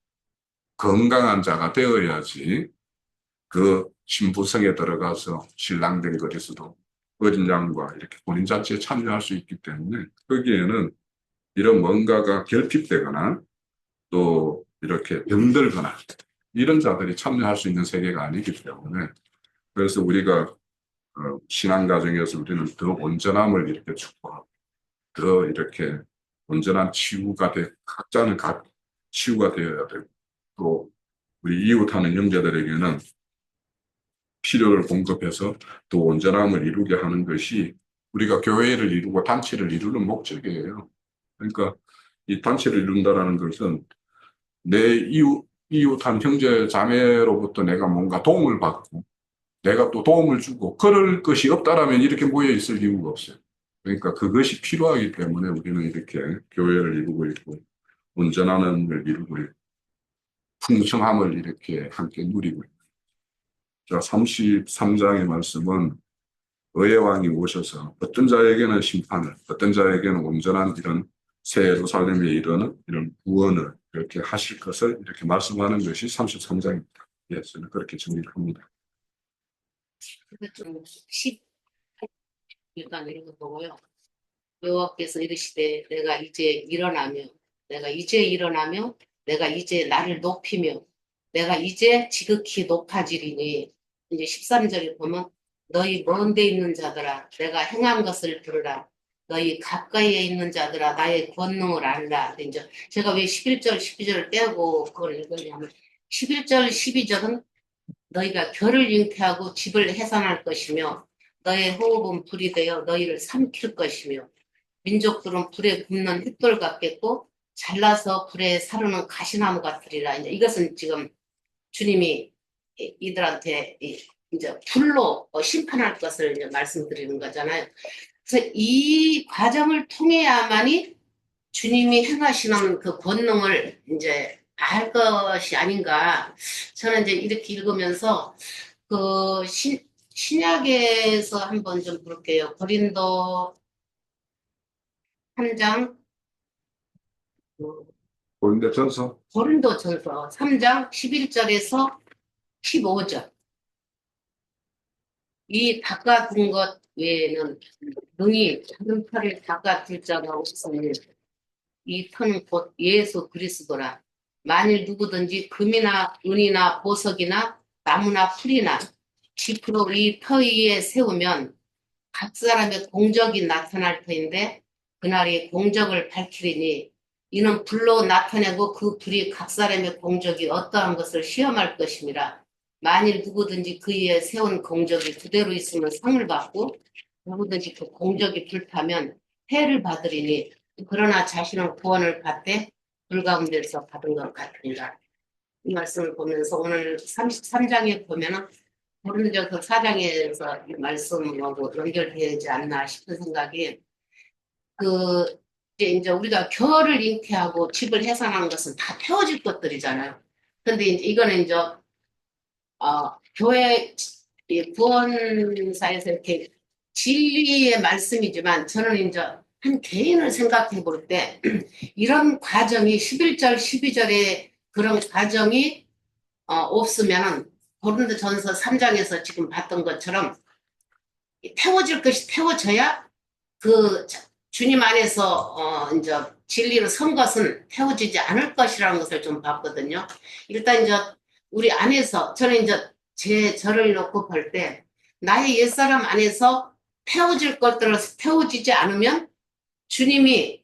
건강한 자가 되어야지 그 신부성에 들어가서 신랑된 거리에서도 어린 양과 이렇게 본인 자체에 참여할 수 있기 때문에 거기에는 이런 뭔가가 결핍되거나 또 이렇게 병들거나 이런 자들이 참여할 수 있는 세계가 아니기 때문에 그래서 우리가 신앙 과정에서 우리는 더 온전함을 이렇게 축복하고 더 이렇게 온전한 치유가 각자는 각 치유가 되어야 되고 또 우리 이웃하는 형제들에게는 필요를 공급해서 더 온전함을 이루게 하는 것이 우리가 교회를 이루고 단체를 이루는 목적이에요. 그러니까 이 단체를 이룬다라는 것은 내 이웃한 형제 자매로부터 내가 뭔가 도움을 받고 내가 또 도움을 주고 그럴 것이 없다라면 이렇게 모여 있을 이유가 없어요. 그러니까 그것이 필요하기 때문에 우리는 이렇게 교회를 이루고 있고 온전함을 이루고 있고 풍성함을 이렇게 함께 누리고 있고 자, 33장의 말씀은 의의 왕이 오셔서 어떤 자에게는 심판을, 어떤 자에게는 온전한 이런 새 예루살렘에 이르는 이런 구원을 이렇게 하실 것을 이렇게 말씀하는 것이 33장입니다. 예, 저는 그렇게 정리를 합니다. 좀 일단 이런 거 보고요. 여호와께서 이르시되 내가 이제 일어나며 내가 이제 나를 높이며 내가 이제 지극히 높아지리니 이제 13절에 보면 너희 먼 데 있는 자들아 내가 행한 것을 들으라 너희 가까이에 있는 자들아 나의 권능을 알라. 이제 제가 왜 11절 12절을 떼고 그걸 읽으냐면 11절 12절은 너희가 결을 잉태하고 집을 해산할 것이며 너의 호흡은 불이 되어 너희를 삼킬 것이며 민족들은 불에 굽는 횃돌 같겠고 잘라서 불에 사르는 가시나무 같으리라. 이제 이것은 지금 주님이 이들한테 이제 불로 심판할 것을 이제 말씀드리는 거잖아요. 그래서 이 과정을 통해야만이 주님이 행하시는 그 권능을 이제 알 것이 아닌가. 저는 이제 이렇게 읽으면서 그 신약에서 한번 좀 볼게요. 고린도 3장, 고린도전서 3장 11절에서 15절. 이 닦아둔 것 외에는 능히 작은 털을 닦아둘 자가 없으니 이 터는 곧 예수 그리스도라. 만일 누구든지 금이나 은이나 보석이나 나무나 풀이나 짚으로 이 터 위에 세우면 각 사람의 공적이 나타날 터인데 그날이 공적을 밝히리니 이는 불로 나타내고 그 불이 각 사람의 공적이 어떠한 것을 시험할 것임이라. 만일 누구든지 그 위에 세운 공적이 그대로 있으면 상을 받고 누구든지 그 공적이 불타면 해를 받으리니 그러나 자신은 구원을 받되 불 가운데서 받은 것 같으니라. 이 말씀을 보면서 오늘 33장에 보면은 고린도전서 4장에서 이 말씀하고 연결되지 않나 싶은 생각이 그 이제 우리가 결을 잉태하고 집을 해산한 것은 다 태워질 것들이잖아요. 근데 이제 이거는 이제 교회 구원사에서 이렇게 진리의 말씀이지만 저는 이제 한 개인을 생각해 볼 때 이런 과정이 11절, 12절에 그런 과정이 없으면은 고린도전서 3장에서 지금 봤던 것처럼 태워질 것이 태워져야 그 주님 안에서 이제 진리로 선 것은 태워지지 않을 것이라는 것을 좀 봤거든요. 일단 이제 우리 안에서 저는 이제 저를 놓고 볼 때 나의 옛사람 안에서 태워질 것들을 태워지지 않으면 주님이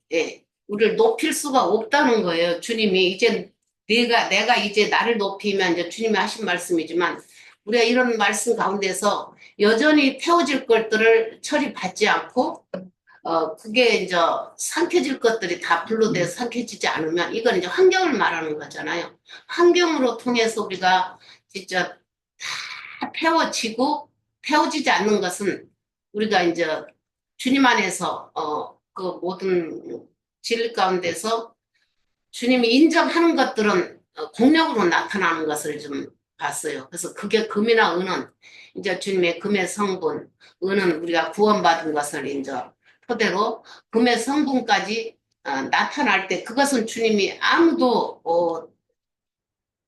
우리를 높일 수가 없다는 거예요. 주님이 이제 내가 이제 나를 높이면 이제 주님이 하신 말씀이지만 우리가 이런 말씀 가운데서 여전히 태워질 것들을 처리받지 않고 그게 이제 삼켜질 것들이 다 분로돼서 삼켜지지 않으면 이건 이제 환경을 말하는 거잖아요. 환경으로 통해서 우리가 진짜 다 태워지지 않는 것은 우리가 이제 주님 안에서 그 모든 진리 가운데서 주님이 인정하는 것들은 공력으로 나타나는 것을 좀 봤어요. 그래서 그게 금이나 은은 이제 주님의 금의 성분, 은은 우리가 구원받은 것을 이제 토대로 금의 성분까지 나타날 때 그것은 주님이 아무도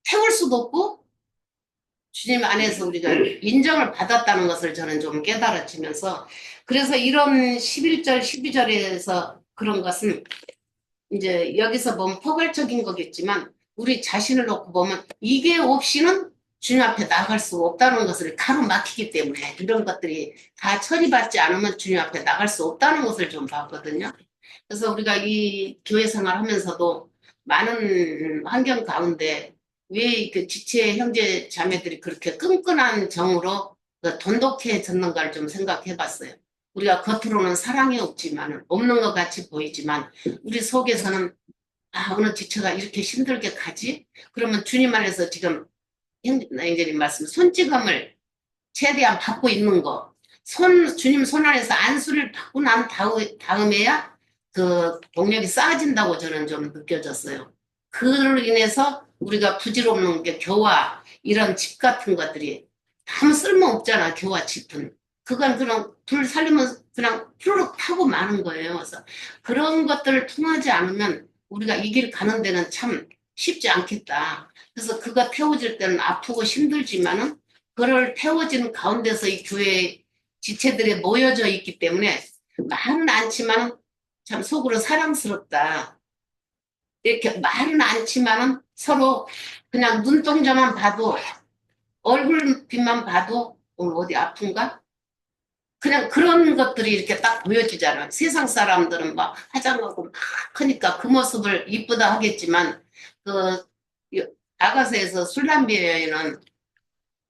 태울 수도 없고 주님 안에서 우리가 인정을 받았다는 것을 저는 좀 깨달아지면서 그래서 이런 11절, 12절에서 그런 것은 이제 여기서 보면 포괄적인 거겠지만 우리 자신을 놓고 보면 이게 없이는 주님 앞에 나갈 수가 없다는 것을 가로막히기 때문에 이런 것들이 다 처리받지 않으면 주님 앞에 나갈 수 없다는 것을 좀 봤거든요. 그래서 우리가 이 교회 생활하면서도 많은 환경 가운데 왜 그 지체 형제 자매들이 그렇게 끈끈한 정으로 그 돈독해졌는가를 좀 생각해 봤어요. 우리가 겉으로는 사랑이 없지만, 없는 것 같이 보이지만, 우리 속에서는, 어느 지체가 이렇게 힘들게 가지? 그러면 주님 안에서 지금, 형제님 말씀, 손찌검을 최대한 받고 있는 거. 주님 손 안에서 안수를 받고 난 다음에야 그 동력이 쌓아진다고 저는 좀 느껴졌어요. 그로 인해서 우리가 부질없는 게 교화, 이런 집 같은 것들이 아무 쓸모 없잖아, 교화 집은. 그건 그냥 불 살리면 그냥 푸르륵 타고 마는 거예요. 그래서 그런 것들을 통하지 않으면 우리가 이 길 가는 데는 참 쉽지 않겠다. 그래서 그가 태워질 때는 아프고 힘들지만은 그를 태워지는 가운데서 이 교회 지체들이 모여져 있기 때문에 말은 않지만 참 속으로 사랑스럽다. 이렇게 말은 않지만 서로 그냥 눈동자만 봐도 얼굴빛만 봐도 오늘 어디 아픈가? 그냥 그런 것들이 이렇게 딱 보여지잖아요. 세상 사람들은 막 화장하고 막 하니까 그 모습을 이쁘다 하겠지만 그 아가서에서 술람비 여인은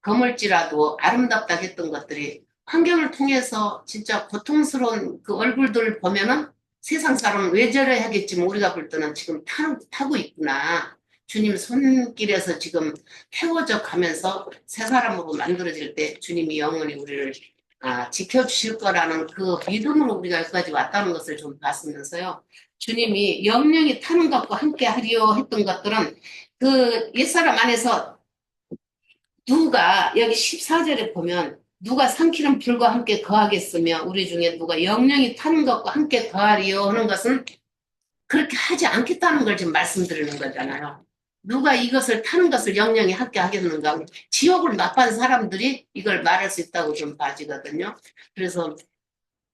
거물지라도 아름답다 했던 것들이 환경을 통해서 진짜 고통스러운 그 얼굴들을 보면은 세상 사람은 왜 저래 하겠지만 우리가 볼 때는 지금 타고 있구나. 주님 손길에서 지금 태워져 가면서 새 사람으로 만들어질 때 주님이 영원히 우리를 지켜주실 거라는 그 믿음으로 우리가 여기까지 왔다는 것을 좀 봤으면서요. 주님이 영령이 타는 것과 함께 하리오 했던 것들은 그 옛사람 안에서 누가 여기 14절에 보면 누가 삼키는 불과 함께 거하겠으며 우리 중에 누가 영령이 타는 것과 함께 거하리요 하는 것은 그렇게 하지 않겠다는 걸 지금 말씀드리는 거잖아요. 누가 이것을 타는 것을 영령이 함께 하겠는가? 지옥을 맛본 사람들이 이걸 말할 수 있다고 좀 봐지거든요. 그래서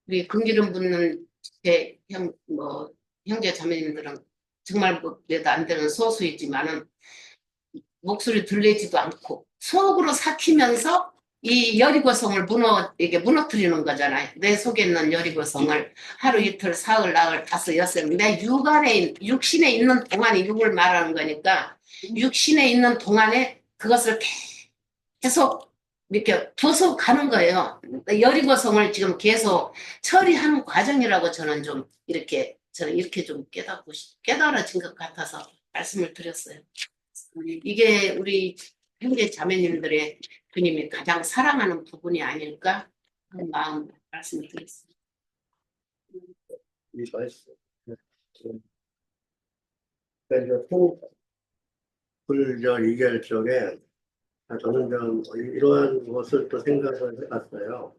우리 금기름 붓는 형제 자매님들은 정말 뭐 몇안 되는 소수이지만은 목소리 들리지도 않고 속으로 삭히면서 이 여리고성을 이게 무너뜨리는 거잖아요. 내 속에 있는 여리고성을 하루 이틀 사흘 나흘 다섯 여섯 내 육신에 있는 동안에 육을 말하는 거니까 육신에 있는 동안에 그것을 계속 이렇게 부숴 가는 거예요. 여리고성을 지금 계속 처리하는 과정이라고 저는 이렇게 좀 깨달아진 것 같아서 말씀을 드렸어요. 이게 우리 형제 자매님들의 주님이 가장 사랑하는 부분이 아닐까 하는 마음 말씀을 드렸습니다. 이거였어요. 그러니까 통불저 이결 쪽에 저는 좀 이러한 것을 또 생각을 해봤어요.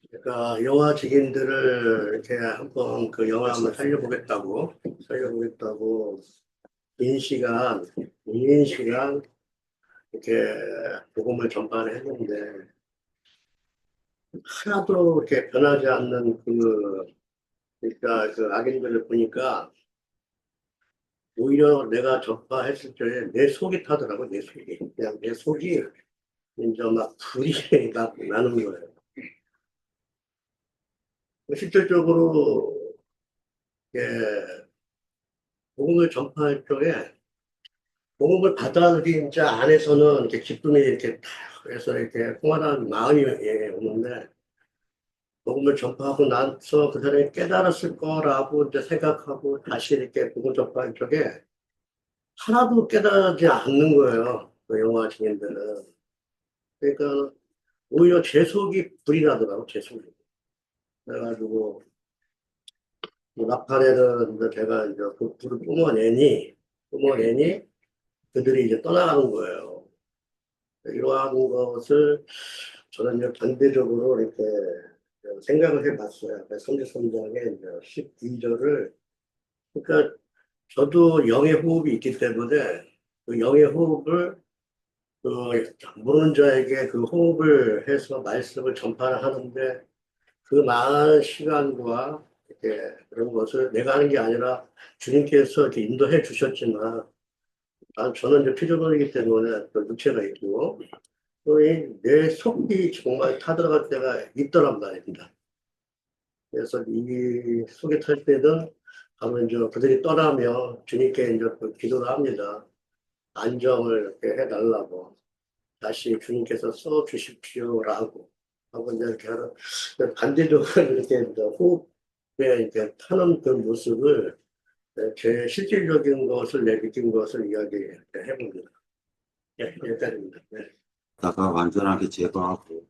그러니까 영화 증인들을 이렇게 한번 그 영화 한번 살려보겠다고 긴 시간 이렇게 복음을 전파를 했는데 하나도 이렇게 변하지 않는 그러니까 그 악인들을 보니까 오히려 내가 전파했을 때 내 속이 타더라고, 내 속이. 그냥 내 속이 이제 막 불이 막 나는 거예요. 실질적으로, 예, 복음을 전파할 적에 복음을 받아들인 자 안에서는 이렇게 기쁨이 이렇게 탁 해서 이렇게 풍화한 마음이 오는데 복음을 전파하고 나서 그 사람이 깨달았을 거라고 이제 생각하고 다시 이렇게 복음 전파한 쪽에 하나도 깨달지 않는 거예요. 그 영화 증인들은. 그러니까 오히려 제 속이 불이 나더라고, 제 속이. 그래가지고 막판에는 이제 제가 이제 그 불을 뿜어내니 그들이 이제 떠나가는 거예요. 이러한 것을 저는 이제 반대적으로 이렇게 생각을 해봤어요. 33장의 12절을. 그러니까 저도 영의 호흡이 있기 때문에 그 영의 호흡을 그 모르는 자에게 그 호흡을 해서 말씀을 전파를 하는데 그 많은 시간과 이렇게 그런 것을 내가 하는 게 아니라 주님께서 이렇게 인도해 주셨지만 저는 이제 피조물이기 때문에 또 육체가 있고 또내 속이 정말 타들어갈 때가 있더란 말입니다. 그래서 이 속에 탈 때는 바로 이제 그들이 떠나며 주님께 이제 또 기도를 합니다. 안정을 이렇게 해달라고 다시 주님께서 써 주십시오라고 하고 이제 이렇게 하는 반대적으로 이렇게 이제 호흡에 이렇게 타는 그 모습을 제 실질적인 것을 내 느낀 것을 이야기해 봅니다. 예, 여기까지입니다. 네. 다가 완전하게 제거하고,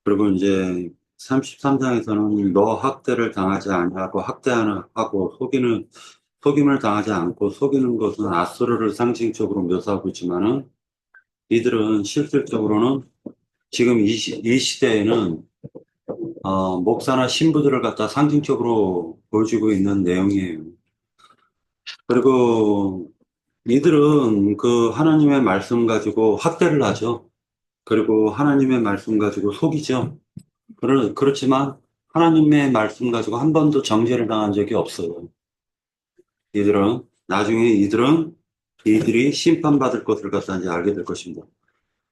그리고 이제 33장에서는 너 학대를 당하지 아니하고 학대하고 속임을 당하지 않고 속이는 것은 아수르를 상징적으로 묘사하고 있지만은 이들은 실질적으로는 지금 이 시대에는 목사나 신부들을 갖다 상징적으로 보여주고 있는 내용이에요. 그리고 이들은 그 하나님의 말씀 가지고 학대를 하죠. 그리고 하나님의 말씀 가지고 속이죠. 그렇지만 하나님의 말씀 가지고 한 번도 정죄를 당한 적이 없어요. 나중에 이들이 심판받을 것을 갖다 이제 알게 될 것입니다.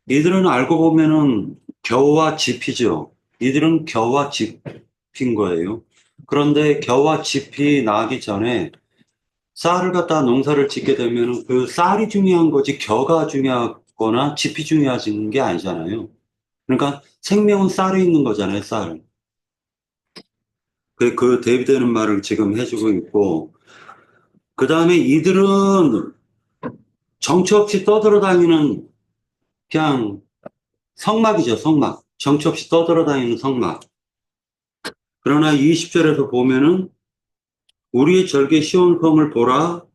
이들은 알고 보면은 겨와 짚이죠. 이들은 겨와 짚인 거예요. 그런데 겨와 짚이 나기 전에 쌀을 갖다 농사를 짓게 되면 그 쌀이 중요한 거지 겨가 중요하거나 짚이 중요한 게 아니잖아요. 그러니까 생명은 쌀에 있는 거잖아요, 쌀. 그 대비되는 말을 지금 해주고 있고, 그 다음에 이들은 정처 없이 떠돌아다니는 그냥 성막이죠, 성막. 정처 없이 떠돌아다니는 성막. 그러나 20절에서 보면은 우리의 절개 시온 성을 보라.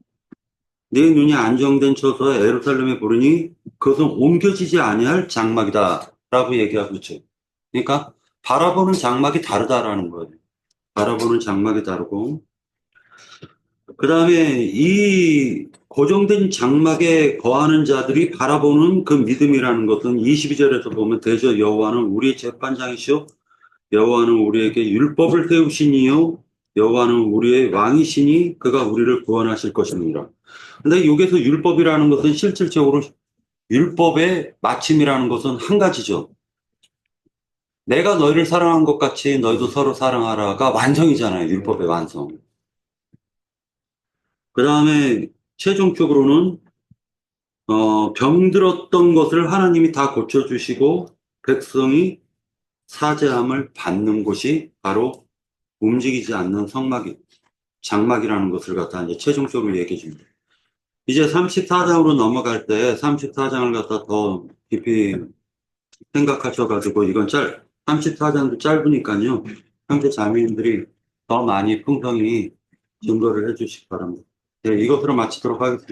내 눈이 안정된 처소에 예루살렘에 보르니 그것은 옮겨지지 아니할 장막이다 라고 얘기하고 있죠. 그러니까 바라보는 장막이 다르다라는 거예요. 바라보는 장막이 다르고, 그 다음에 이 고정된 장막에 거하는 자들이 바라보는 그 믿음이라는 것은 22절에서 보면 대저 여호와는 우리의 재판장이시오 여호와는 우리에게 율법을 세우시니요 여호와는 우리의 왕이시니 그가 우리를 구원하실 것입니다. 근데 여기서 율법이라는 것은 실질적으로 율법의 마침이라는 것은 한 가지죠. 내가 너희를 사랑한 것 같이 너희도 서로 사랑하라가 완성이잖아요. 율법의 완성. 그 다음에 최종적으로는 병들었던 것을 하나님이 다 고쳐주시고 백성이 사죄함을 받는 곳이 바로 움직이지 않는 장막이라는 것을 갖다 이제 최종적으로 얘기해 줍니다. 이제 34장으로 넘어갈 때 34장을 갖다 더 깊이 생각하셔가지고 이건 34장도 짧으니까요. 형제 자매님들이 더 많이 풍성히 증거를 해주시기 바랍니다. 네, 이것으로 마치도록 하겠습니다.